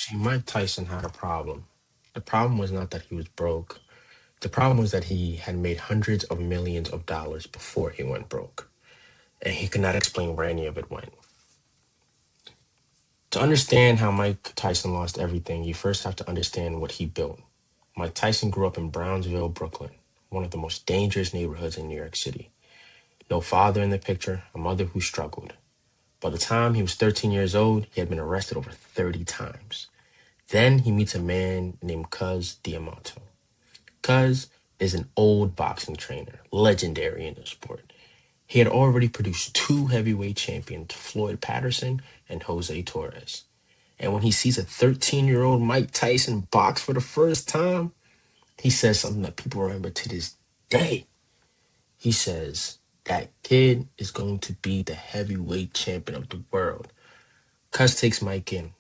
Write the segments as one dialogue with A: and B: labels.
A: See, Mike Tyson had a problem. The problem was not that he was broke. The problem was that he had made hundreds of millions of dollars before he went broke, and he could not explain where any of it went. To understand how Mike Tyson lost everything, you first have to understand what he built. Mike Tyson grew up in Brownsville, Brooklyn, one of the most dangerous neighborhoods in New York City. No father in the picture, a mother who struggled. By the time he was 13 years old, he had been arrested over 30 times. Then he meets a man named Cuz Diamato. Cuz is an old boxing trainer, legendary in the sport. He had already produced two heavyweight champions, Floyd Patterson and Jose Torres. And when he sees a 13-year-old Mike Tyson box for the first time, he says something that people remember to this day. He says, that kid is going to be the heavyweight champion of the world. Cuz takes Mike in,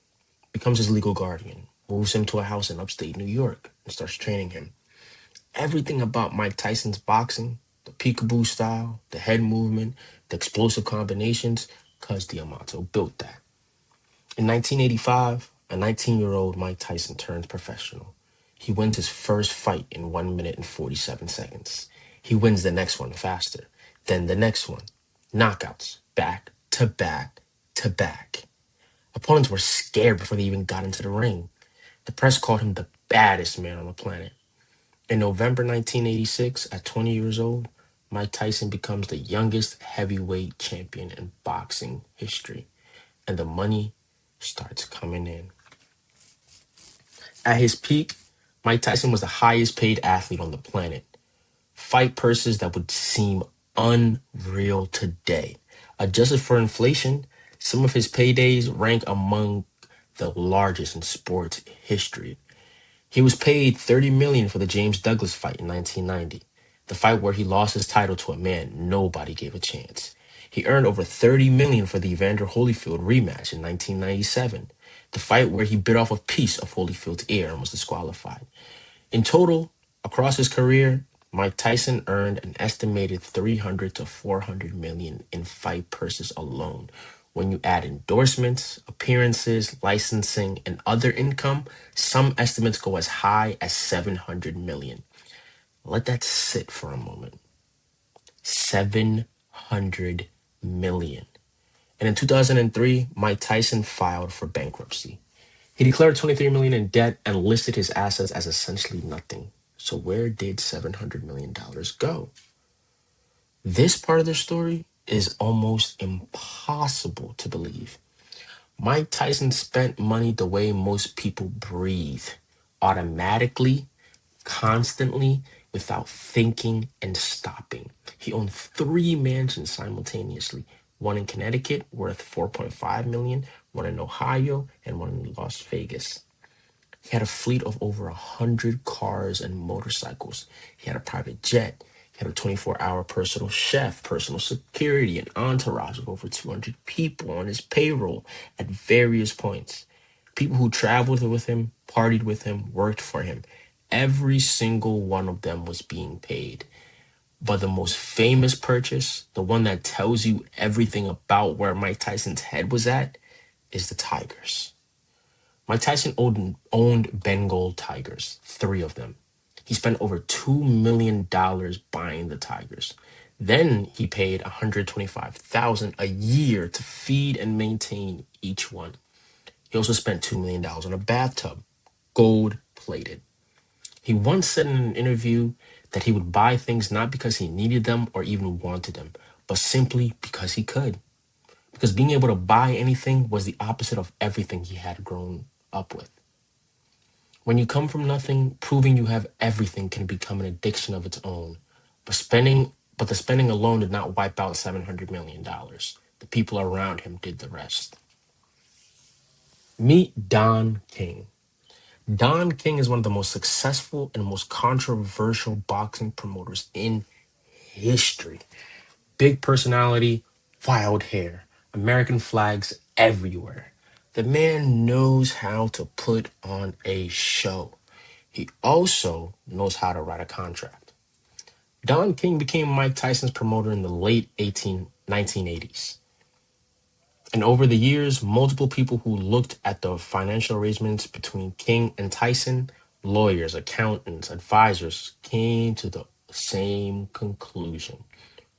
A: becomes his legal guardian, moves him to a house in upstate New York, and starts training him. Everything about Mike Tyson's boxing, the peekaboo style, the head movement, the explosive combinations, Cus D'Amato built that. In 1985, a 19-year-old Mike Tyson turns professional. He wins his first fight in 1 minute and 47 seconds. He wins the next one faster, then the next one. Knockouts, back to back to back. Opponents were scared before they even got into the ring. The press called him the baddest man on the planet. In November 1986, at 20 years old, Mike Tyson becomes the youngest heavyweight champion in boxing history, and the money starts coming in. At his peak, Mike Tyson was the highest paid athlete on the planet. Fight purses that would seem unreal today. Adjusted for inflation, some of his paydays rank among the largest in sports history. He was paid $30 million for the James Douglas fight in 1990, the fight where he lost his title to a man nobody gave a chance. He earned over $30 million for the Evander Holyfield rematch in 1997, the fight where he bit off a piece of Holyfield's ear and was disqualified. In total, across his career, Mike Tyson earned an estimated 300 to 400 million in fight purses alone. When you add endorsements, appearances, licensing, and other income, some estimates go as high as 700 million. Let that sit for a moment. 700 million. And in 2003, Mike Tyson filed for bankruptcy. He declared 23 million in debt and listed his assets as essentially nothing. So where did $700 million go? This part of the story is almost impossible to believe. Mike Tyson spent money the way most people breathe, automatically, constantly, without thinking and stopping. He owned three mansions simultaneously, one in Connecticut worth 4.5 million, one in Ohio, and one in Las Vegas. He had a fleet of over 100 cars and motorcycles. He had a private jet. He had a 24-hour personal chef, personal security, an entourage of over 200 people on his payroll at various points. People who traveled with him, partied with him, worked for him. Every single one of them was being paid. But the most famous purchase, the one that tells you everything about where Mike Tyson's head was at, is the Tigers. Mike Tyson owned Bengal tigers, three of them. He spent over $2 million buying the tigers. Then he paid $125,000 a year to feed and maintain each one. He also spent $2 million on a bathtub, gold plated. He once said in an interview that he would buy things not because he needed them or even wanted them, but simply because he could. Because being able to buy anything was the opposite of everything he had grown up with. When you come from nothing, proving you have everything can become an addiction of its own. But the spending alone did not wipe out $700 million. The people around him did the rest. Meet Don King. Don King is one of the most successful and most controversial boxing promoters in history. Big personality, wild hair, American flags everywhere. The man knows how to put on a show. He also knows how to write a contract. Don King became Mike Tyson's promoter in the late 1980s. And over the years, multiple people who looked at the financial arrangements between King and Tyson, lawyers, accountants, advisors, came to the same conclusion.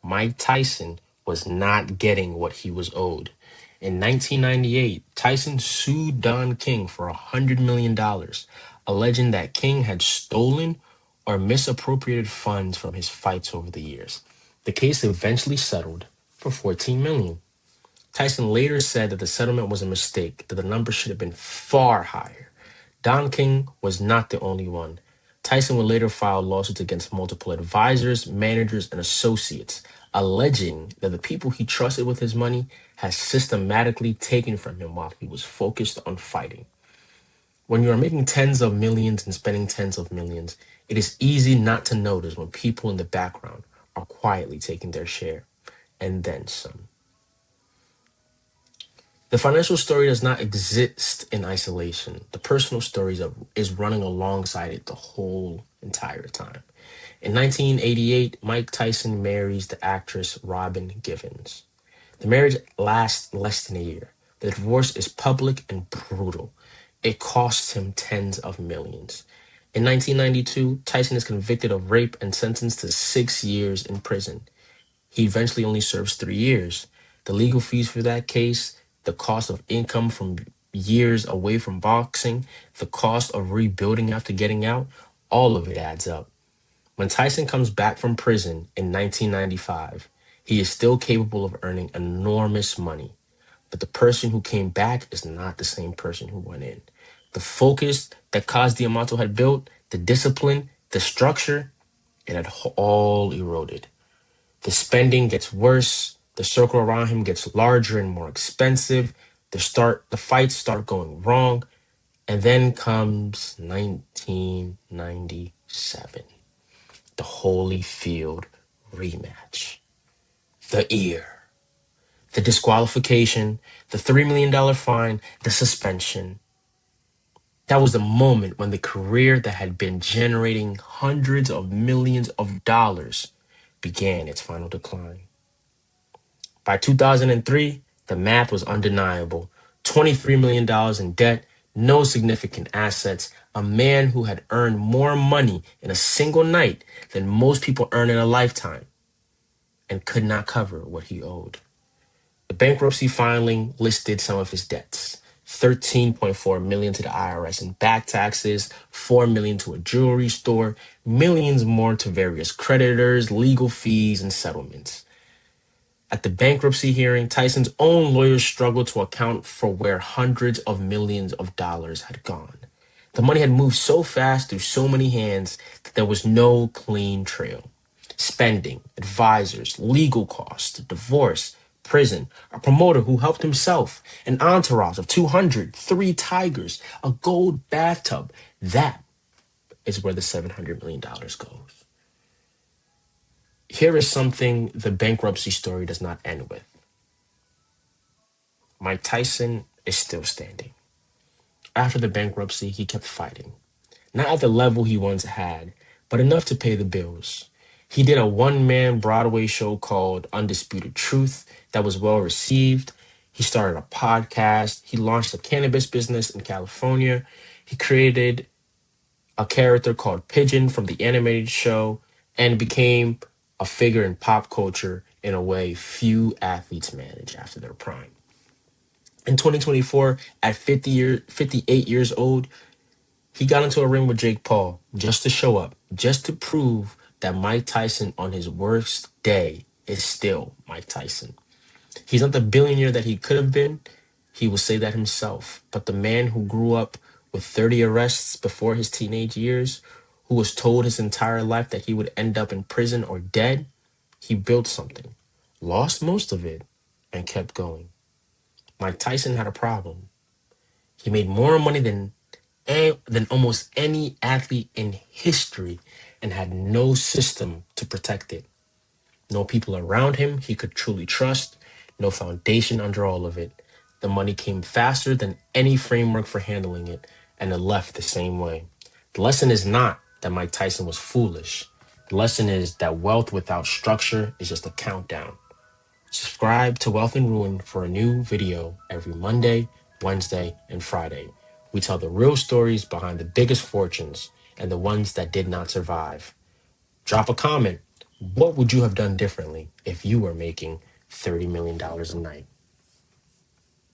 A: Mike Tyson was not getting what he was owed. In 1998, Tyson sued Don King for $100 million, alleging that King had stolen or misappropriated funds from his fights over the years. The case eventually settled for $14 million. Tyson later said that the settlement was a mistake, that the number should have been far higher. Don King was not the only one. Tyson would later file lawsuits against multiple advisors, managers, and associates, alleging that the people he trusted with his money had systematically taken from him while he was focused on fighting. When you are making tens of millions and spending tens of millions, it is easy not to notice when people in the background are quietly taking their share, and then some. The financial story does not exist in isolation. The personal story is running alongside it the whole entire time. In 1988, Mike Tyson marries the actress Robin Givens. The marriage lasts less than a year. The divorce is public and brutal. It costs him tens of millions. In 1992, Tyson is convicted of rape and sentenced to 6 years in prison. He eventually only serves 3 years. The legal fees for that case, the cost of income from years away from boxing, the cost of rebuilding after getting out, all of it adds up. When Tyson comes back from prison in 1995, he is still capable of earning enormous money. But the person who came back is not the same person who went in. The focus that Cos D'Amato had built, the discipline, the structure, it had all eroded. The spending gets worse. The circle around him gets larger and more expensive. The fights start going wrong. And then comes 1997, the Holyfield rematch. The ear, the disqualification, the $3 million fine, the suspension. That was the moment when the career that had been generating hundreds of millions of dollars began its final decline. By 2003, the math was undeniable. $23 million in debt, no significant assets, a man who had earned more money in a single night than most people earn in a lifetime and could not cover what he owed. The bankruptcy filing listed some of his debts. 13.4 million to the IRS in back taxes, 4 million to a jewelry store, millions more to various creditors, legal fees, and settlements. At the bankruptcy hearing, Tyson's own lawyers struggled to account for where hundreds of millions of dollars had gone. The money had moved so fast through so many hands that there was no clean trail. Spending, advisors, legal costs, divorce, prison, a promoter who helped himself, an entourage of 200, three tigers, a gold bathtub. That is where the $700 million goes. Here is something the bankruptcy story does not end with. Mike Tyson is still standing. After the bankruptcy, he kept fighting. Not at the level he once had, but enough to pay the bills. He did a one-man Broadway show called Undisputed Truth that was well received. He started a podcast. He launched a cannabis business in California. He created a character called Pigeon from the animated show and became a figure in pop culture in a way few athletes manage after their prime. In 2024, at 58 years old, he got into a ring with Jake Paul just to show up, just to prove that Mike Tyson on his worst day is still Mike Tyson. He's not the billionaire that he could have been. He will say that himself. But the man who grew up with 30 arrests before his teenage years, who was told his entire life that he would end up in prison or dead, he built something, lost most of it, and kept going. Mike Tyson had a problem. He made more money than almost any athlete in history and had no system to protect it. No people around him he could truly trust, no foundation under all of it. The money came faster than any framework for handling it, and it left the same way. The lesson is not that Mike Tyson was foolish. The lesson is that wealth without structure is just a countdown. Subscribe to Wealth and Ruin for a new video every Monday, Wednesday, and Friday. We tell the real stories behind the biggest fortunes and the ones that did not survive. Drop a comment. What would you have done differently if you were making $30 million a night?